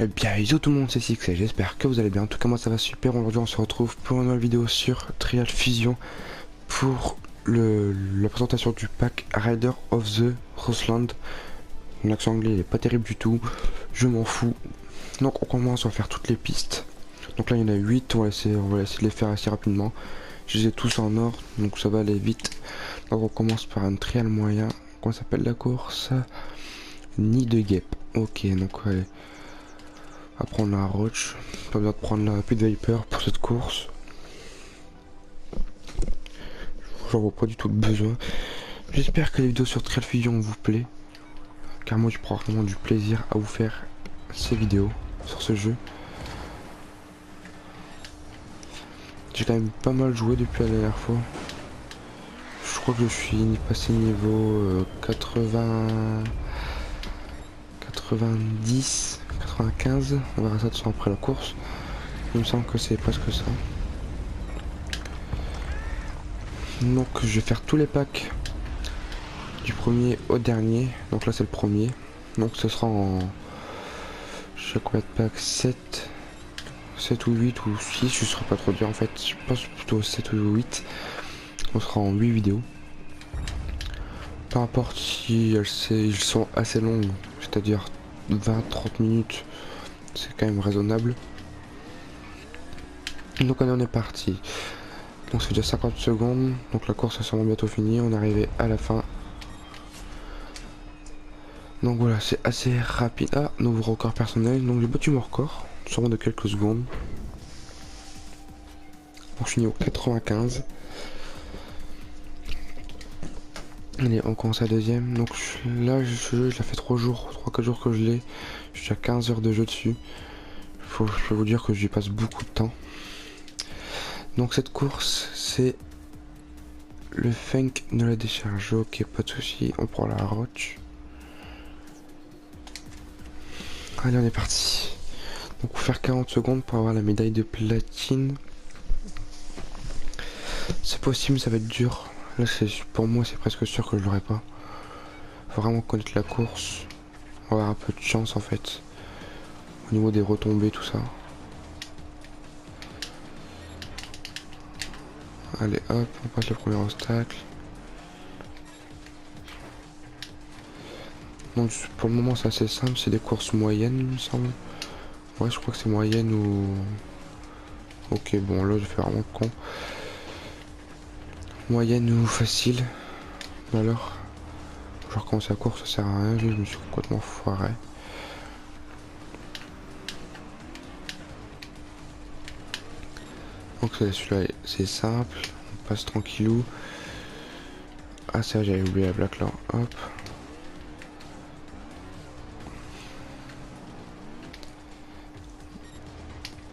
Eh bien, yo tout le monde, c'est Six et j'espère que vous allez bien. En tout cas, moi ça va super. Aujourd'hui, on se retrouve pour une nouvelle vidéo sur Trial Fusion pour la présentation du pack Rider of the Roseland. Mon accent anglais il est pas terrible du tout, je m'en fous. Donc, on commence à faire toutes les pistes. Donc là, il y en a 8, on va essayer de les faire assez rapidement. Je les ai tous en ordre, donc ça va aller vite. Donc, on commence par un trial moyen. Comment s'appelle la course? Nid de guêpe. Ok, donc ouais. À prendre la Roach, pas besoin de prendre la Pit Viper pour cette course. J'en vois pas du tout le besoin. J'espère que les vidéos sur Trial Fusion vous plaît, car moi je prends vraiment du plaisir à vous faire ces vidéos sur ce jeu. J'ai quand même pas mal joué depuis la dernière fois. Je crois que je suis passé niveau 80, 90, 95. On verra ça de suite après la course. Il me semble que c'est presque ça. Donc je vais faire tous les packs du premier au dernier. Donc là c'est le premier. Donc ce sera en... Je sais combien de packs, 7 ou 8 ou 6, je ne saurais pas trop dire en fait. Je pense plutôt 7 ou 8. On sera en 8 vidéos. Peu importe si elles sont assez longues, c'est-à-dire 20-30 minutes, c'est quand même raisonnable. Donc on est parti. Donc c'est déjà 50 secondes, donc la course est sûrement bientôt finie, on est arrivé à la fin. Donc voilà, c'est assez rapide. Ah, nouveau record personnel, donc j'ai battu mon record, sûrement de quelques secondes. Donc je suis niveau 95. Allez, on commence la deuxième. Donc là, ce jeu, je l'ai fait 3 jours, 3-4 jours que je l'ai. Je suis à 15 heures de jeu dessus. Je peux vous dire que j'y passe beaucoup de temps. Donc cette course, c'est le funk de la décharge. Ok, pas de souci, on prend la roche. Allez, on est parti. Donc pour faire 40 secondes pour avoir la médaille de platine. C'est possible, ça va être dur. Là, pour moi, c'est presque sûr que je l'aurai pas. Faut vraiment connaître la course. On va avoir un peu de chance en fait. Au niveau des retombées, tout ça. Allez hop, on passe le premier obstacle. Donc pour le moment c'est assez simple, c'est des courses moyennes il me semble. Ouais, je crois que c'est moyenne ou... Ok, bon là je fais vraiment con. Moyenne ou facile. Alors, je recommence la course, ça sert à rien, je me suis complètement foiré. Donc celui-là c'est simple, on passe tranquillou. Ah ça j'avais oublié la black là, hop.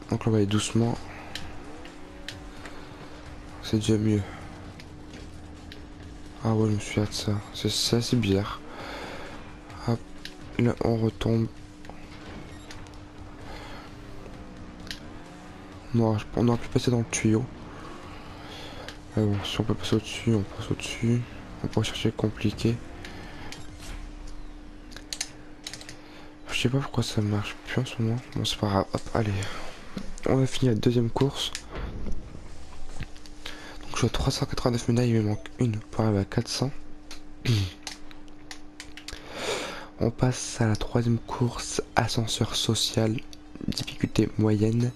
Donc là on va aller doucement. C'est déjà mieux. Ah ouais, je me suis hâte ça. C'est assez bizarre. Hop, là on retombe. Non, on aurait pu passer dans le tuyau. Mais bon, si on peut passer au-dessus, on passe au-dessus. On pourrait chercher compliqué. Je sais pas pourquoi ça marche plus en ce moment. Bon, c'est pas grave. Hop, allez. On a fini la deuxième course. Donc je suis à 389 médailles, il me manque une pour arriver à 400. On passe à la troisième course, ascenseur social, difficulté moyenne.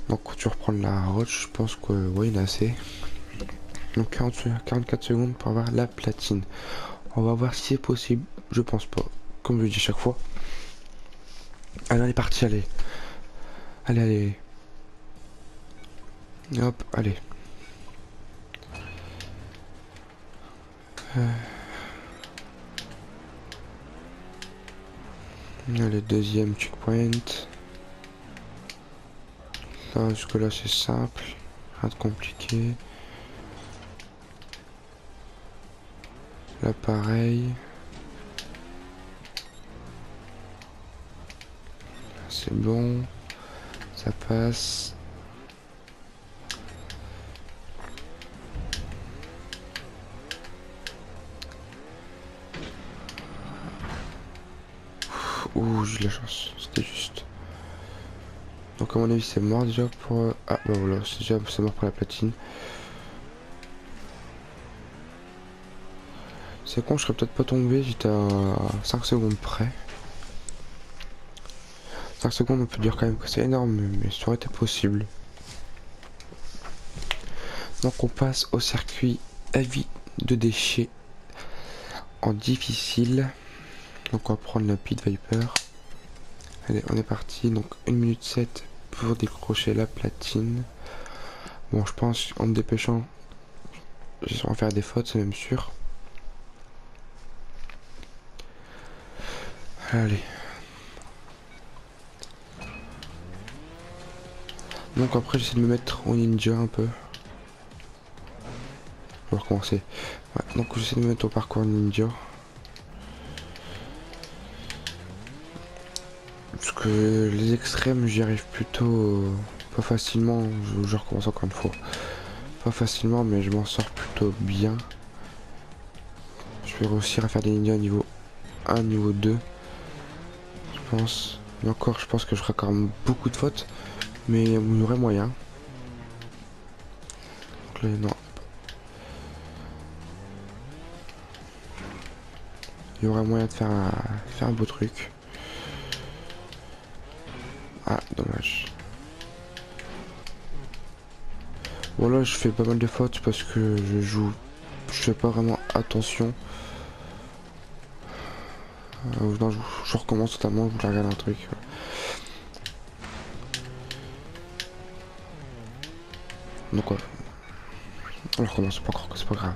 Donc quand tu reprends la roche, je pense que oui, il y en a assez. Donc 44 secondes pour avoir la platine. On va voir si c'est possible, je pense pas, comme je dis chaque fois. Allez, on est parti, allez. Allez, allez. Hop, allez. Allez, deuxième checkpoint. Là, jusque là c'est simple, rien de compliqué. Là pareil. C'est bon, ça passe. Ouh, j'ai de la chance, c'était juste. Donc à mon avis c'est mort déjà pour... Ah bah voilà, c'est mort pour la platine. C'est con, je serais peut-être pas tombé, j'étais à 5 secondes près. 5 secondes on peut dire quand même que c'est énorme, mais ça aurait été possible. Donc on passe au circuit avis de déchets en difficile. Donc on va prendre le Pit Viper. Allez, on est parti. Donc 1 minute 7 pour décrocher la platine. Bon, je pense en me dépêchant, je vais en faire des fautes, c'est même sûr. Allez. Donc après j'essaie de me mettre au ninja un peu. On va recommencer. Ouais, donc j'essaie de me mettre au parcours ninja. Parce que les extrêmes j'y arrive plutôt pas facilement. Je recommence encore une fois. Pas facilement mais je m'en sors plutôt bien. Je vais réussir à faire des ninjas niveau 1, niveau 2. Je pense. Mais encore je pense que je ferai quand même beaucoup de fautes. Mais il y aurait moyen. Donc là, non. Il y aurait moyen de faire un beau truc. Ah, dommage. Bon là je fais pas mal de fautes parce que je fais pas vraiment attention. Non, je recommence totalement, je voulais regarder un truc. Donc quoi, on recommence pas encore, c'est pas grave.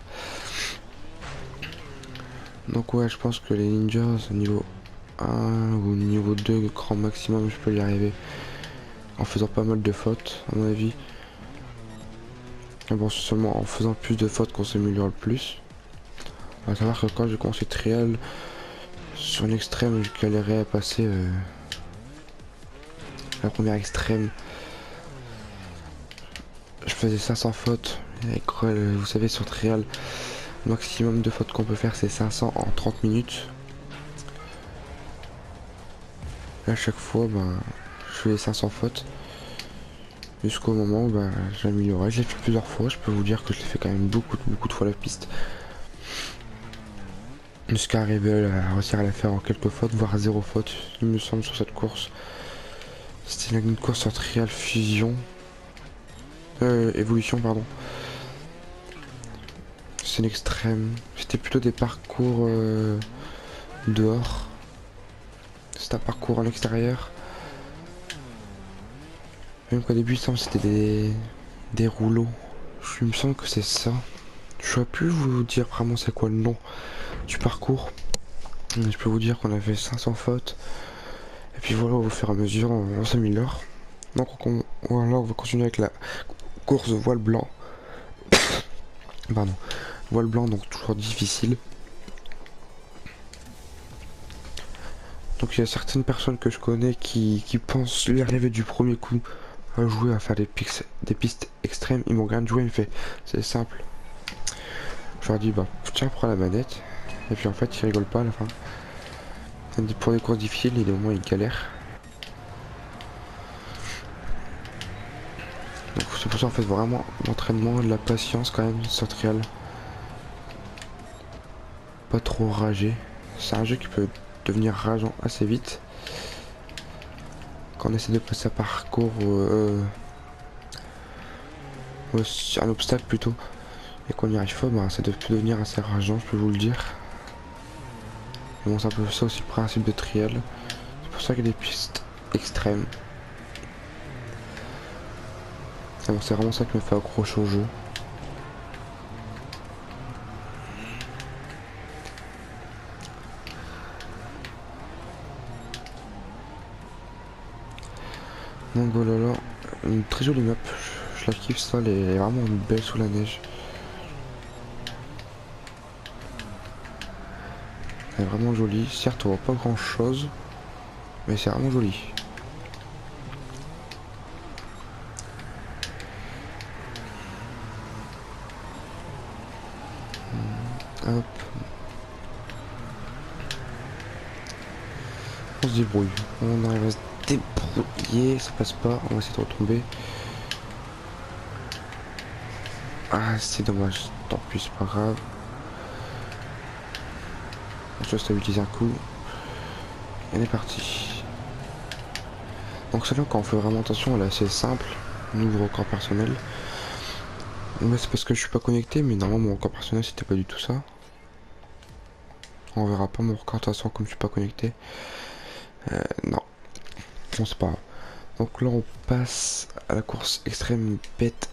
Donc ouais, je pense que les ninjas niveau 1 ou niveau 2 grand maximum, je peux y arriver en faisant pas mal de fautes à mon avis. Mais bon, c'est seulement en faisant plus de fautes qu'on s'améliore le plus. On va savoir que quand j'ai commencé trial sur une extrême, je galérais à passer la première extrême. Je faisais 500 fautes. Et vous savez, sur trial, le maximum de fautes qu'on peut faire, c'est 500 en 30 minutes. Et à chaque fois, ben, je faisais 500 fautes. Jusqu'au moment où ben, j'améliorais. Je l'ai fait plusieurs fois. Je peux vous dire que je l'ai fait quand même beaucoup de fois la piste. Jusqu'à arriver à réussir à la faire en quelques fautes, voire zéro faute, il me semble, sur cette course. C'était une course en trial fusion. Évolution, pardon. C'est une extrême. C'était plutôt des parcours dehors. C'est un parcours en extérieur. Même qu'au début, il semble que c'était des rouleaux. Il me semble que c'est ça. Je saurais plus vous dire vraiment c'est quoi le nom du parcours. Je peux vous dire qu'on a fait 500 fautes. Et puis voilà, au fur et à mesure, on s'améliore. Donc on va continuer avec la course voile blanc. Pardon. Voile blanc, donc toujours difficile. Donc il y a certaines personnes que je connais qui pensent lui arriver du premier coup à jouer, à faire des pistes extrêmes. Ils m'ont regardé jouer, il me fait c'est simple. Je leur dis bah tiens, prends la manette. Et puis en fait ils rigolent pas à la fin. Pour des courses difficiles, il est au moins il galère. Donc c'est pour ça en fait vraiment l'entraînement, de la patience quand même sur trial. Pas trop rager. C'est un jeu qui peut devenir rageant assez vite. Quand on essaie de passer un parcours un obstacle plutôt et qu'on n'y arrive pas, bah, ça peut devenir assez rageant, je peux vous le dire. Mais bon, c'est un peu ça aussi le principe de trial. C'est pour ça qu'il y a des pistes extrêmes. Bon, c'est vraiment ça qui me fait accrocher au jeu. Donc voilà, là, une très jolie map. Je la kiffe, ça, elle est vraiment belle sous la neige. Elle est vraiment jolie. Certes, on voit pas grand chose, mais c'est vraiment joli. Hop. On se débrouille. On arrive à se débrouiller. Ça passe pas. On va essayer de retomber. Ah, c'est dommage. Tant pis, c'est pas grave. On se stabilise un coup. Et on est parti. Donc celle-là, quand on fait vraiment attention, elle est assez simple. On ouvre record personnel. Mais c'est parce que je suis pas connecté, mais normalement mon record personnel c'était pas du tout ça. On verra pas mon record de toute façon comme je suis pas connecté. Non, bon c'est pas grave. Donc là on passe à la course extrême bête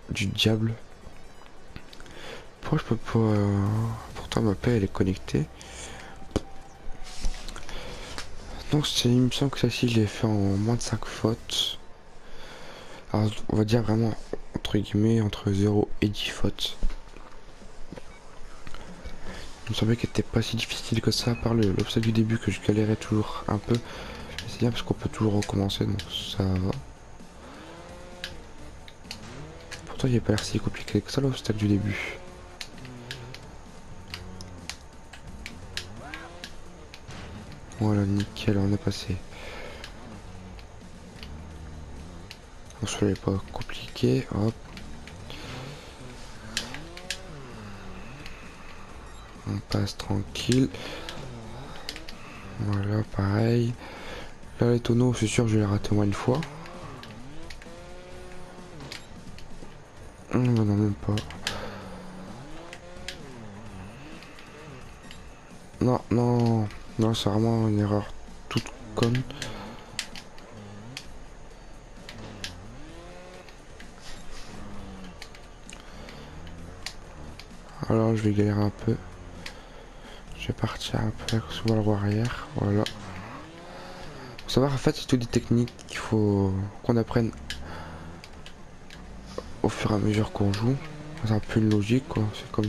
du diable. Pourquoi je peux pas... Pourtant ma paix elle est connectée. Donc il me semble que celle-ci je l'ai fait en moins de 5 fautes. Alors on va dire vraiment entre guillemets entre 0 et 10 fautes. Il me semblait qu'elle était pas si difficile que ça, à part l'obstacle du début que je galérais toujours un peu. C'est bien parce qu'on peut toujours recommencer, donc ça va. Pourtant il n'est pas l'air si compliqué que ça l'obstacle du début. Voilà, nickel, on est passé. Bon, celui-là n'est pas compliqué, hop. On passe tranquille. Voilà, pareil. Là, les tonneaux, c'est sûr, je vais les rater au moins une fois. Non, même pas. Non, non, non, c'est vraiment une erreur toute conne. Alors, je vais galérer un peu. Je vais partir un peu sur la roue arrière, voilà. Faut savoir, en fait, c'est toutes des techniques qu'il faut qu'on apprenne au fur et à mesure qu'on joue. C'est un peu une logique, quoi. C'est comme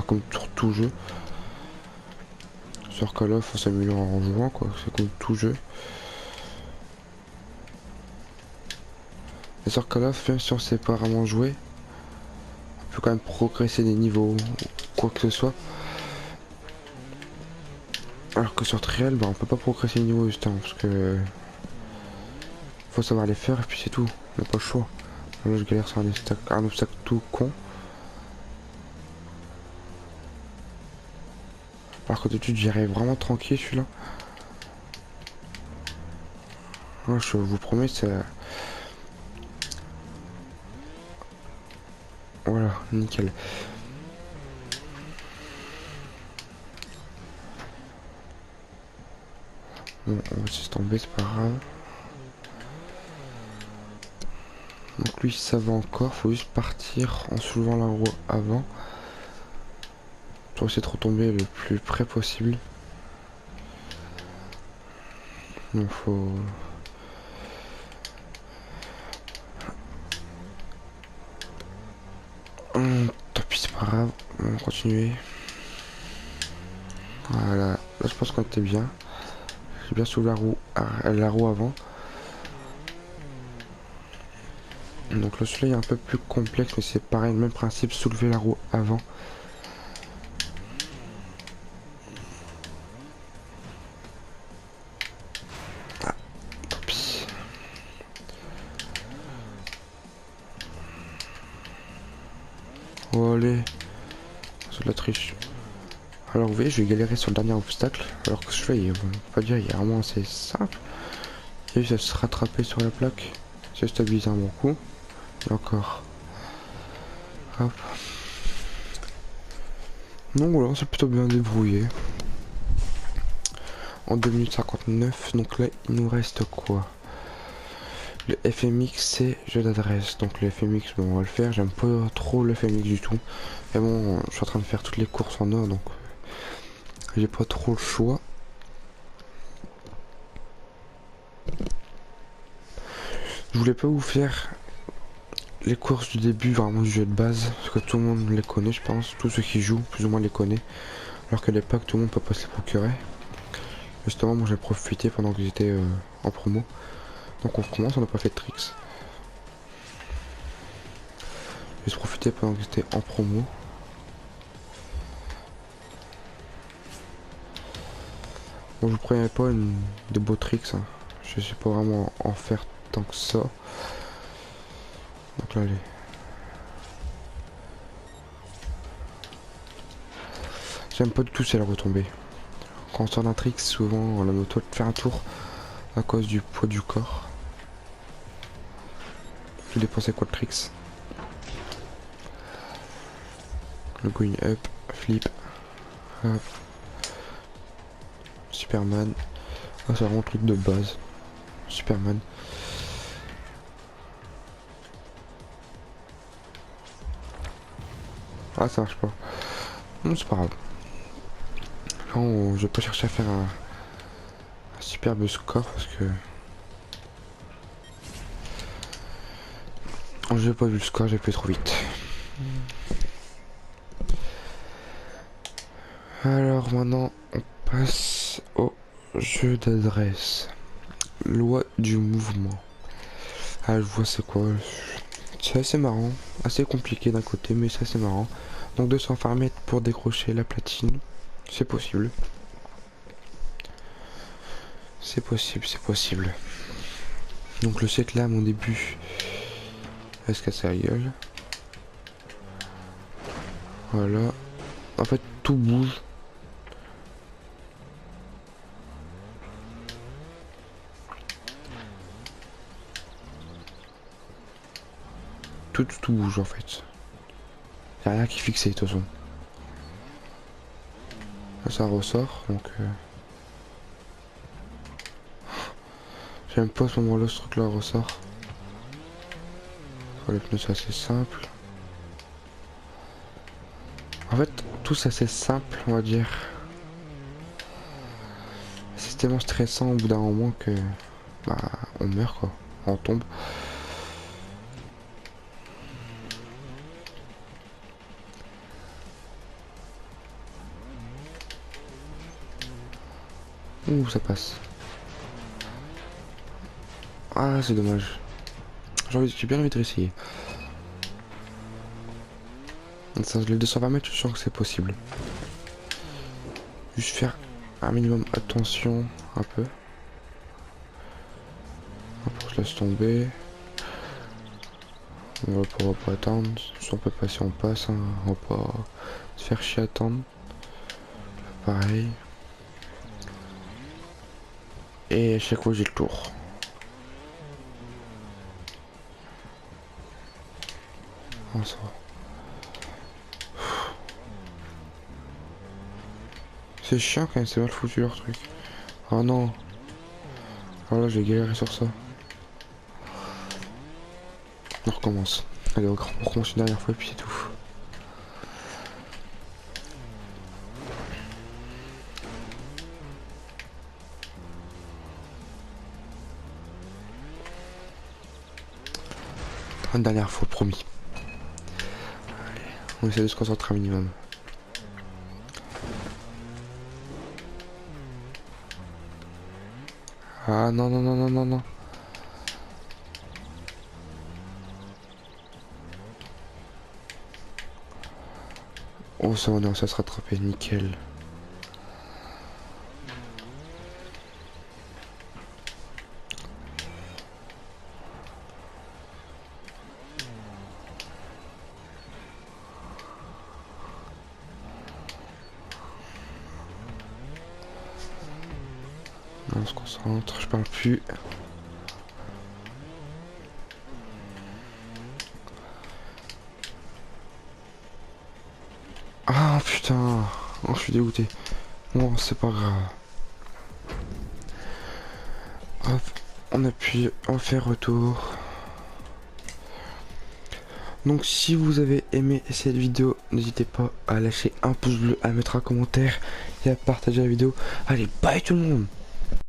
comme sur tout jeu. Sur Call of, faut s'améliorer en jouant, quoi. C'est comme tout jeu. Et sur Call of, même si on sait pas vraiment jouer, on peut quand même progresser des niveaux ou quoi que ce soit. Alors que sur Trial, bah, on peut pas progresser les niveaux justement parce que faut savoir les faire et puis c'est tout. On n'a pas le choix. Là, je galère sur un obstacle tout con. Alors que d'habitude, j'y arrive vraiment tranquille celui-là. Moi, je vous promets, c'est... Voilà, nickel. Bon, on va juste tomber, c'est pas grave. Donc lui, ça va encore. Faut juste partir en soulevant la roue avant. Pour essayer de retomber le plus près possible. Donc faut... Tant pis, c'est pas grave. On va continuer. Voilà. Là, je pense qu'on était bien. J'ai bien soulevé la roue avant. Donc le celui-là est un peu plus complexe, mais c'est pareil, le même principe, soulever la roue avant. Ah, tant pis. Oh, allez. C'est de la triche. Alors vous voyez, je vais galérer sur le dernier obstacle, alors que celui-là, il va pas dire, il est vraiment assez simple. Il a juste à se rattraper sur la plaque, se stabiliser un bon coup. Et encore. Hop. Donc voilà, c'est plutôt bien débrouillé. En 2 minutes 59, donc là, il nous reste quoi? Le FMX, c'est jeu d'adresse. Donc le FMX, bon, on va le faire. J'aime pas trop le FMX du tout. Mais bon, je suis en train de faire toutes les courses en or, donc j'ai pas trop le choix. Je voulais pas vous faire les courses du début, vraiment du jeu de base, parce que tout le monde les connaît, je pense. Tous ceux qui jouent, plus ou moins les connaissent. Alors que les packs, tout le monde peut pas se les procurer. Justement, moi j'ai profité pendant que j'étais en promo. Donc on recommence, on n'a pas fait de tricks. J'ai profité pendant que j'étais en promo. Bon, je ne prenais pas de beaux tricks, hein. Je sais pas vraiment en faire tant que ça. Donc là, allez. J'aime pas du tout celle retombée. Quand on sort d'un trick, souvent on a moto de faire un tour à cause du poids du corps. Tout dépend c'est quoi le tricks. Le going up, flip, hop. Superman. Ah, c'est vraiment un truc de base. Superman. Ah, ça marche pas. Non, c'est pas grave. Là, je vais pas chercher à faire un superbe score parce que j'ai pas vu le score, j'ai fait trop vite. Alors maintenant, on passe au jeu d'adresse. Loi du mouvement. Ah, je vois c'est quoi. C'est assez marrant, assez compliqué d'un côté, mais c'est assez marrant. Donc 220 mètres pour décrocher la platine, c'est possible. C'est possible, c'est possible. Donc le set là, à mon début, va se casser la gueule. Voilà. En fait, tout bouge. Tout bouge en fait. Y'a rien qui est fixé de toute façon. Là, ça ressort, donc... J'aime pas à ce moment-là, ce truc-là ressort. Les pneus, c'est assez simple. En fait, tout c'est assez simple, on va dire. C'est tellement stressant au bout d'un moment que... Bah, on meurt quoi. On tombe. Ouh, ça passe. Ah, c'est dommage. J'ai bien envie de réessayer. Les 220 mètres, je sens que c'est possible. Juste faire un minimum attention, un peu. Après, je laisse tomber. On va pas attendre. Si on peut passer, on passe. Hein. On va pas se faire chier attendre. Pareil. Et à chaque fois, j'ai le tour. Oh, ça va. C'est chiant quand même, c'est mal foutu leur truc. Oh non. Alors là, j'ai galéré sur ça. On recommence. Allez, on recommence une dernière fois et puis c'est tout. Une dernière fois, promis. Allez, on essaie de se concentrer un minimum. Ah non, non, non, non, non, non. Oh, ça, on est à se rattraper, nickel. On se concentre, je parle plus. Ah putain, oh, je suis dégoûté. Bon, c'est pas grave. Hop, on appuie, on fait retour. Donc si vous avez aimé cette vidéo, n'hésitez pas à lâcher un pouce bleu, à mettre un commentaire et à partager la vidéo. Allez, bye tout le monde!